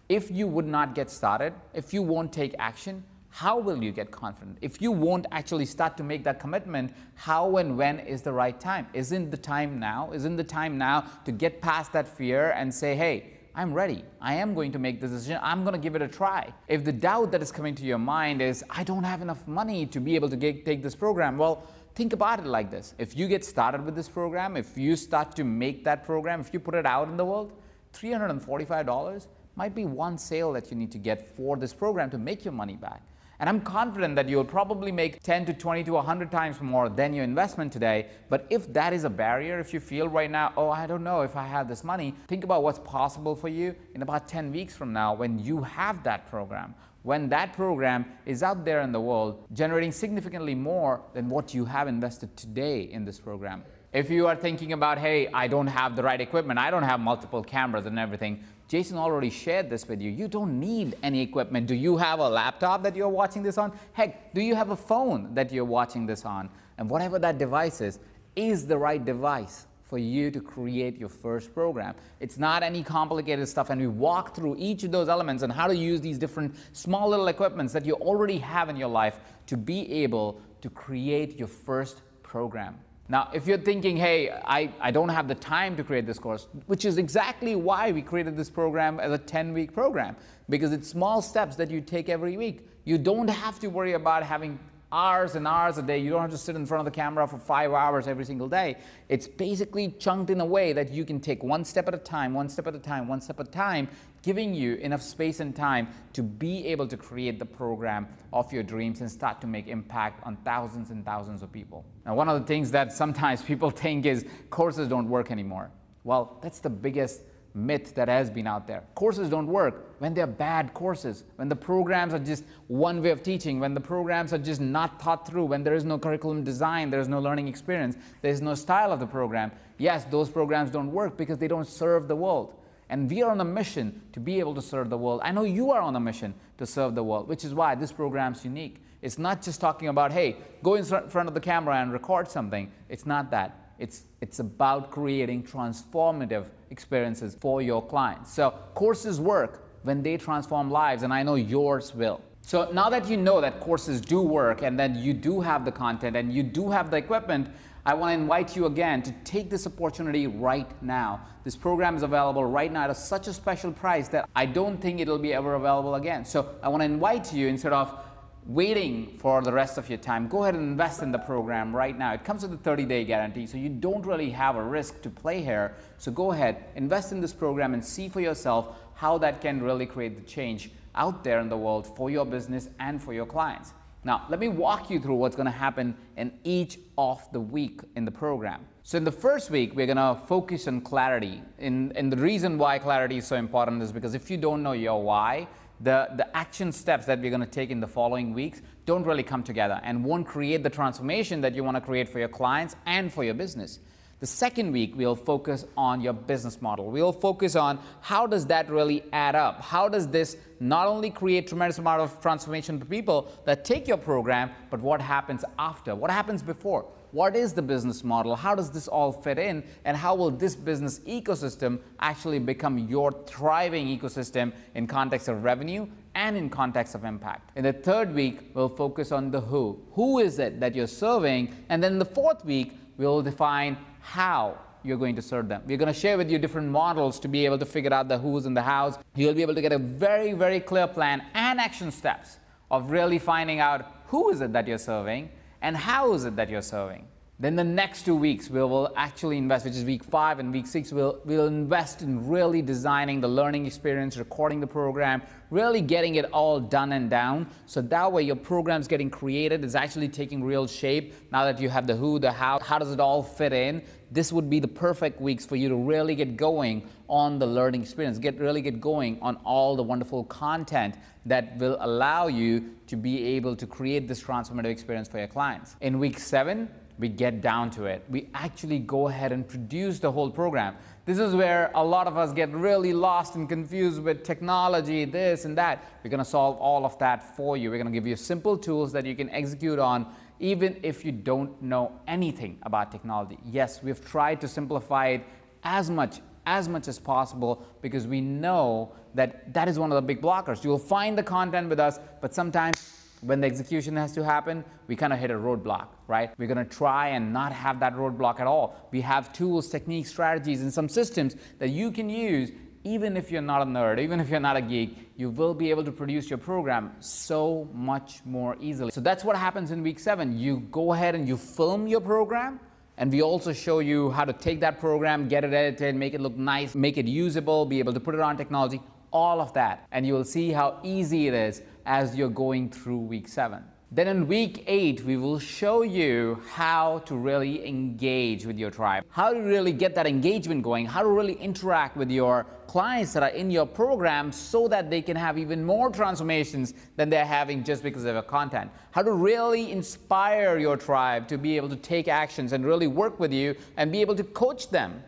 If you would not get started, if you won't take action, how will you get confident? If you won't actually start to make that commitment, how and when is the right time? Isn't the time now? Isn't the time now to get past that fear and say, hey, I'm ready. I am going to make this decision. I'm going to give it a try. If the doubt that is coming to your mind is, I don't have enough money to be able to take this program, well, think about it like this. If you get started with this program, if you start to make that program, if you put it out in the world, $345 might be one sale that you need to get for this program to make your money back. And I'm confident that you'll probably make 10 to 20 to 100 times more than your investment today. But if that is a barrier, if you feel right now, oh, I don't know if I have this money, think about what's possible for you in about 10 weeks from now when you have that program. When that program is out there in the world, generating significantly more than what you have invested today in this program. If you are thinking about, hey, I don't have the right equipment, I don't have multiple cameras and everything, Jason already shared this with you. You don't need any equipment. Do you have a laptop that you're watching this on? Heck, do you have a phone that you're watching this on? And whatever that device is the right device for you to create your first program. It's not any complicated stuff, and we walk through each of those elements and how to use these different small little equipments that you already have in your life to be able to create your first program. Now, if you're thinking, hey, I don't have the time to create this course, which is exactly why we created this program as a 10-week program, because it's small steps that you take every week. You don't have to worry about having hours and hours a day. You don't have to sit in front of the camera for 5 hours every single day. It's basically chunked in a way that you can take one step at a time, one step at a time, one step at a time, giving you enough space and time to be able to create the program of your dreams and start to make impact on thousands and thousands of people. Now, one of the things that sometimes people think is courses don't work anymore. Well, that's the biggest myth that has been out there. Courses don't work when they're bad courses, when the programs are just one way of teaching, when the programs are just not thought through, when there is no curriculum design, there is no learning experience, there is no style of the program. Yes, those programs don't work because they don't serve the world. And we are on a mission to be able to serve the world. I know you are on a mission to serve the world, which is why this program is unique. It's not just talking about, hey, go in front of the camera and record something. It's not that. It's about creating transformative experiences for your clients. So courses work when they transform lives, and I know yours will. So now that you know that courses do work and that you do have the content and you do have the equipment, I want to invite you again to take this opportunity right now. This program is available right now at such a special price that I don't think it'll be ever available again. So I want to invite you, instead of waiting for the rest of your time, go ahead and invest in the program right now. It comes with a 30-day guarantee, so you don't really have a risk to play here. So go ahead, invest in this program and see for yourself how that can really create the change out there in the world for your business and for your clients. Now, let me walk you through what's going to happen in each of the week in the program. So in the first week, we're going to focus on clarity. And the reason why clarity is so important is because if you don't know your why, the action steps that we're going to take in the following weeks don't really come together and won't create the transformation that you want to create for your clients and for your business. The second week, we'll focus on your business model. We'll focus on how does that really add up? How does this not only create tremendous amount of transformation for people that take your program, but what happens after? What happens before? What is the business model? How does this all fit in? And how will this business ecosystem actually become your thriving ecosystem in context of revenue and in context of impact? In the third week, we'll focus on the who. Who is it that you're serving? And then the fourth week, we'll define how you're going to serve them. We're going to share with you different models to be able to figure out the who's and the hows. You'll be able to get a very, very clear plan and action steps of really finding out who is it that you're serving and how is it that you're serving. Then the next 2 weeks, we will actually invest, which is week 5 and week 6, we'll invest in really designing the learning experience, recording the program, really getting it all done and down. So that way your program's getting created, it's actually taking real shape. Now that you have the who, the how does it all fit in? This would be the perfect weeks for you to really get going on the learning experience, really get going on all the wonderful content that will allow you to be able to create this transformative experience for your clients. In week 7, we get down to it. We actually go ahead and produce the whole program. This is where a lot of us get really lost and confused with technology, this and that. We're going to solve all of that for you. We're going to give you simple tools that you can execute on even if you don't know anything about technology. Yes, we've tried to simplify it as much as possible because we know that that is one of the big blockers. You'll find the content with us, but sometimes when the execution has to happen, we kind of hit a roadblock, right? We're going to try and not have that roadblock at all. We have tools, techniques, strategies, and some systems that you can use even if you're not a nerd, even if you're not a geek. You will be able to produce your program so much more easily. So that's what happens in week 7. You go ahead and you film your program, and we also show you how to take that program, get it edited, make it look nice, make it usable, be able to put it on technology, all of that. And you will see how easy it is as you're going through week 7. Then in week 8, we will show you how to really engage with your tribe, how to really get that engagement going, how to really interact with your clients that are in your program so that they can have even more transformations than they're having just because of your content, how to really inspire your tribe to be able to take actions and really work with you and be able to coach them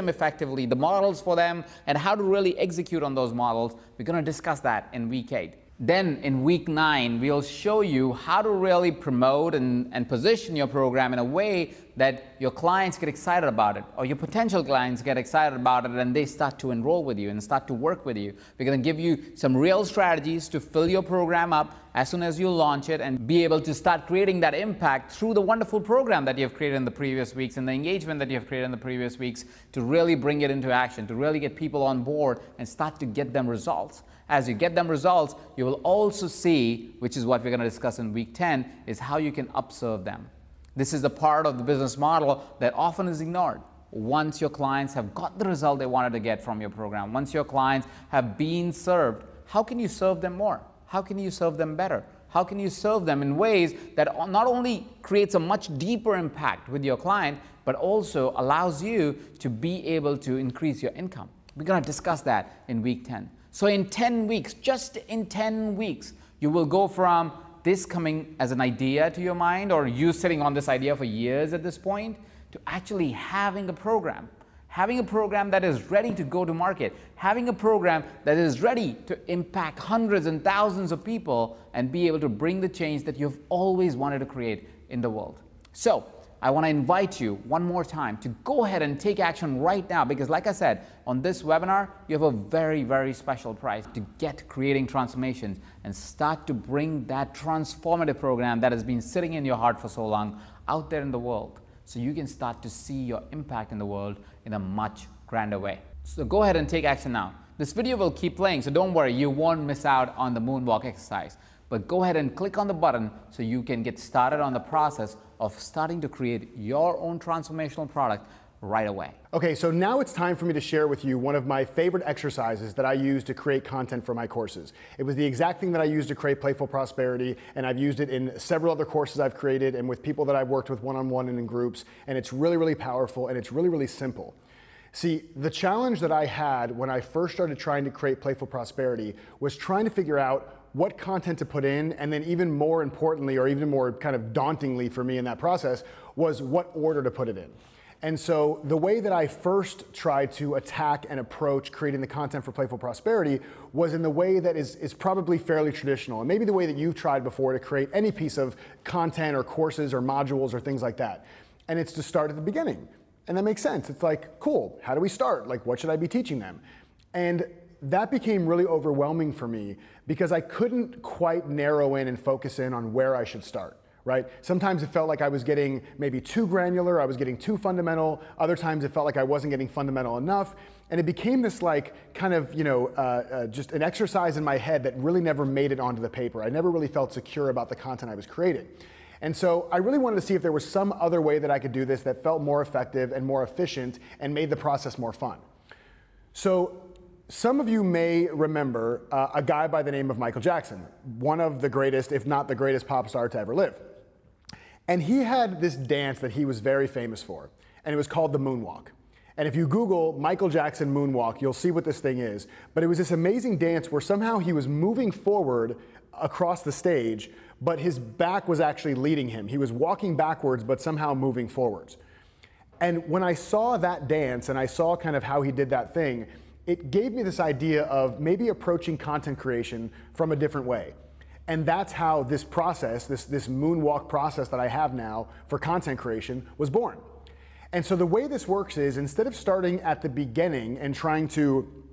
effectively, the models for them, and how to really execute on those models. We're going to discuss that in week 8. Then in week 9, we'll show you how to really promote and position your program in a way that your clients get excited about it, or your potential clients get excited about it, and they start to enroll with you and start to work with you. We're going to give you some real strategies to fill your program up as soon as you launch it and be able to start creating that impact through the wonderful program that you've created in the previous weeks and the engagement that you've created in the previous weeks to really bring it into action, to really get people on board and start to get them results. As you get them results, you will also see, which is what we're going to discuss in week 10, is how you can upserve them. This is the part of the business model that often is ignored. once your clients have got the result they wanted to get from your program, once your clients have been served, how can you serve them more? How can you serve them better? How can you serve them in ways that not only creates a much deeper impact with your client, but also allows you to be able to increase your income? We're going to discuss that in week 10. So in 10 weeks, just in 10 weeks, you will go from this coming as an idea to your mind, or you sitting on this idea for years at this point, to actually having a program that is ready to go to market, having a program that is ready to impact hundreds and thousands of people and be able to bring the change that you've always wanted to create in the world. So I want to invite you one more time to go ahead and take action right now, because like I said, on this webinar, you have a very, very special prize to get creating transformations and start to bring that transformative program that has been sitting in your heart for so long out there in the world, so you can start to see your impact in the world in a much grander way. So go ahead and take action now. This video will keep playing, so don't worry, you won't miss out on the moonwalk exercise. But go ahead and click on the button so you can get started on the process of starting to create your own transformational product right away. Okay, so now it's time for me to share with you one of my favorite exercises that I use to create content for my courses. It was the exact thing that I used to create Playful Prosperity, and I've used it in several other courses I've created and with people that I've worked with one-on-one and in groups, and it's really, really powerful, and it's really, really simple. See, the challenge that I had when I first started trying to create Playful Prosperity was trying to figure out what content to put in, and then even more importantly, or even more kind of dauntingly for me in that process, was what order to put it in. And so the way that I first tried to attack and approach creating the content for Playful Prosperity was in the way that is probably fairly traditional, and maybe the way that you've tried before to create any piece of content or courses or modules or things like that. And it's to start at the beginning. And that makes sense. It's like, cool, how do we start? Like, what should I be teaching them? And that became really overwhelming for me because I couldn't quite narrow in and focus in on where I should start, right? Sometimes it felt like I was getting maybe too granular, I was getting too fundamental. Other times it felt like I wasn't getting fundamental enough. And it became this like kind of, just an exercise in my head that really never made it onto the paper. I never really felt secure about the content I was creating. And so I really wanted to see if there was some other way that I could do this that felt more effective and more efficient and made the process more fun. So some of you may remember a guy by the name of Michael Jackson, one of the greatest, if not the greatest pop star to ever live. And he had this dance that he was very famous for, and it was called the moonwalk. And if you Google Michael Jackson moonwalk, you'll see what this thing is. But it was this amazing dance where somehow he was moving forward across the stage, but his back was actually leading him. He was walking backwards, but somehow moving forwards. And when I saw that dance and I saw kind of how he did that thing, it gave me this idea of maybe approaching content creation from a different way. And that's how this process, this moonwalk process that I have now for content creation was born. And so the way this works is, instead of starting at the beginning and trying to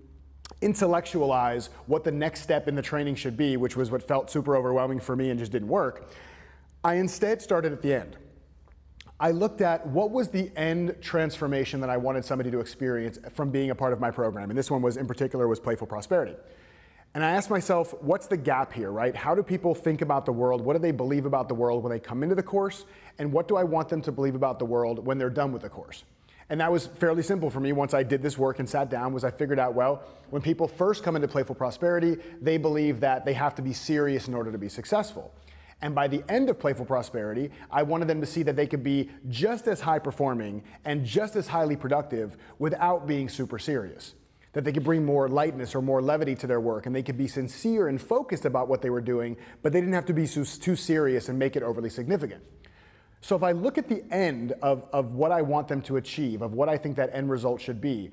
intellectualize what the next step in the training should be, which was what felt super overwhelming for me and just didn't work, I instead started at the end. I looked at what was the end transformation that I wanted somebody to experience from being a part of my program. And this one was, in particular, was Playful Prosperity. And I asked myself, what's the gap here, right? How do people think about the world? What do they believe about the world when they come into the course? And what do I want them to believe about the world when they're done with the course? And that was fairly simple for me once I did this work and sat down, was I figured out, well, when people first come into Playful Prosperity, they believe that they have to be serious in order to be successful. And by the end of Playful Prosperity, I wanted them to see that they could be just as high performing and just as highly productive without being super serious. That they could bring more lightness or more levity to their work, and they could be sincere and focused about what they were doing, but they didn't have to be too serious and make it overly significant. So if I look at the end of what I want them to achieve, of what I think that end result should be,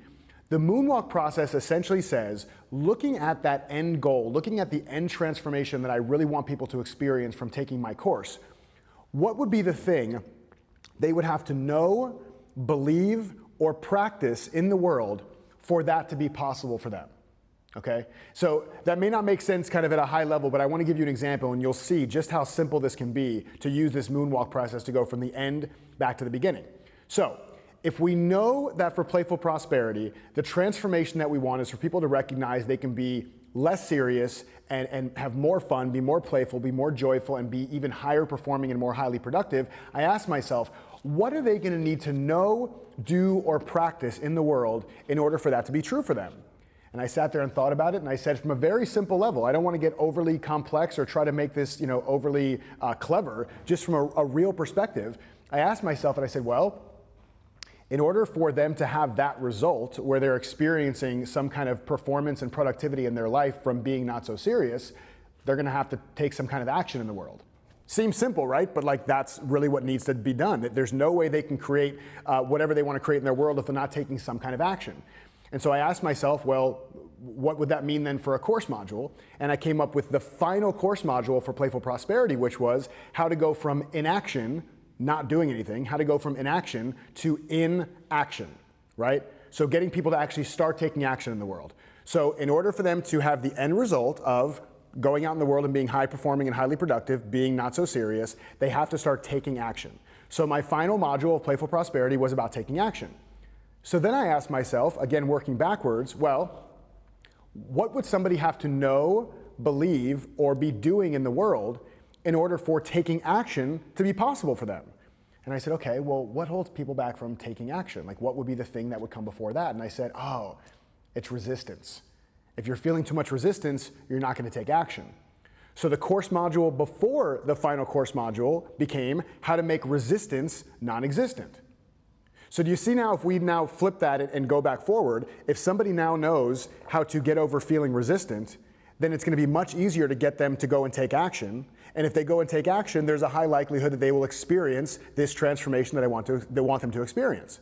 the moonwalk process essentially says, looking at that end goal, looking at the end transformation that I really want people to experience from taking my course, what would be the thing they would have to know, believe, or practice in the world for that to be possible for them? Okay? So that may not make sense kind of at a high level, but I want to give you an example, and you'll see just how simple this can be to use this moonwalk process to go from the end back to the beginning. So if we know that for Playful Prosperity, the transformation that we want is for people to recognize they can be less serious, and have more fun, be more playful, be more joyful, and be even higher performing and more highly productive, I asked myself, what are they going to need to know, do, or practice in the world in order for that to be true for them? And I sat there and thought about it, and I said, from a very simple level, I don't want to get overly complex or try to make this, overly clever, just from a real perspective. I asked myself, and I said, well, in order for them to have that result where they're experiencing some kind of performance and productivity in their life from being not so serious, they're going to have to take some kind of action in the world. Seems simple, right? But like, that's really what needs to be done. There's no way they can create whatever they want to create in their world if they're not taking some kind of action. And so I asked myself, well, what would that mean then for a course module? And I came up with the final course module for Playful Prosperity, which was how to go from inaction, not doing anything, how to go from inaction to inaction, right? So getting people to actually start taking action in the world. So in order for them to have the end result of going out in the world and being high performing and highly productive, being not so serious, they have to start taking action. So my final module of Playful Prosperity was about taking action. So then I asked myself, again working backwards, well, what would somebody have to know, believe, or be doing in the world in order for taking action to be possible for them? And I said, okay, well, what holds people back from taking action? Like, what would be the thing that would come before that? And I said, oh, it's resistance. If you're feeling too much resistance, you're not going to take action. So the course module before the final course module became how to make resistance non-existent. So do you see now, if we now flip that and go back forward, if somebody now knows how to get over feeling resistant, then it's going to be much easier to get them to go and take action. And if they go and take action, there's a high likelihood that they will experience this transformation that I want them to experience.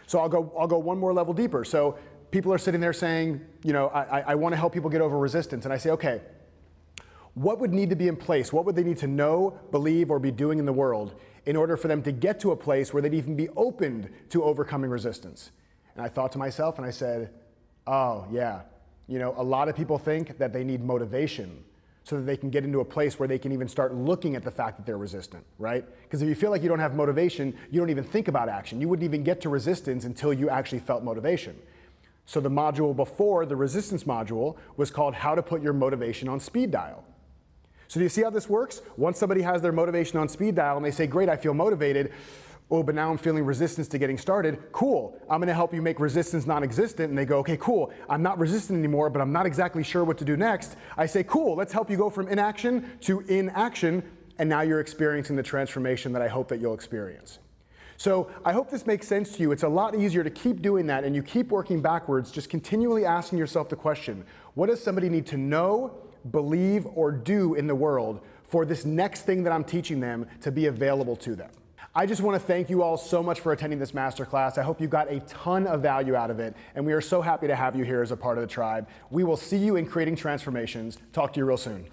So I'll go one more level deeper. So people are sitting there saying, I want to help people get over resistance. And I say, okay, what would need to be in place? What would they need to know, believe, or be doing in the world in order for them to get to a place where they'd even be open to overcoming resistance? And I thought to myself and I said, oh yeah, a lot of people think that they need motivation so that they can get into a place where they can even start looking at the fact that they're resistant, right? Because if you feel like you don't have motivation, you don't even think about action. You wouldn't even get to resistance until you actually felt motivation. So the module before, the resistance module, was called How to Put Your Motivation on Speed Dial. So do you see how this works? Once somebody has their motivation on speed dial and they say, great, I feel motivated, oh, but now I'm feeling resistance to getting started, cool, I'm going to help you make resistance non-existent. And they go, okay, cool, I'm not resistant anymore, but I'm not exactly sure what to do next. I say, cool, let's help you go from inaction to inaction, and now you're experiencing the transformation that I hope that you'll experience. So I hope this makes sense to you. It's a lot easier to keep doing that, and you keep working backwards, just continually asking yourself the question, what does somebody need to know, believe, or do in the world for this next thing that I'm teaching them to be available to them? I just want to thank you all so much for attending this masterclass. I hope you got a ton of value out of it, and we are so happy to have you here as a part of the tribe. We will see you in Creating Transformations. Talk to you real soon.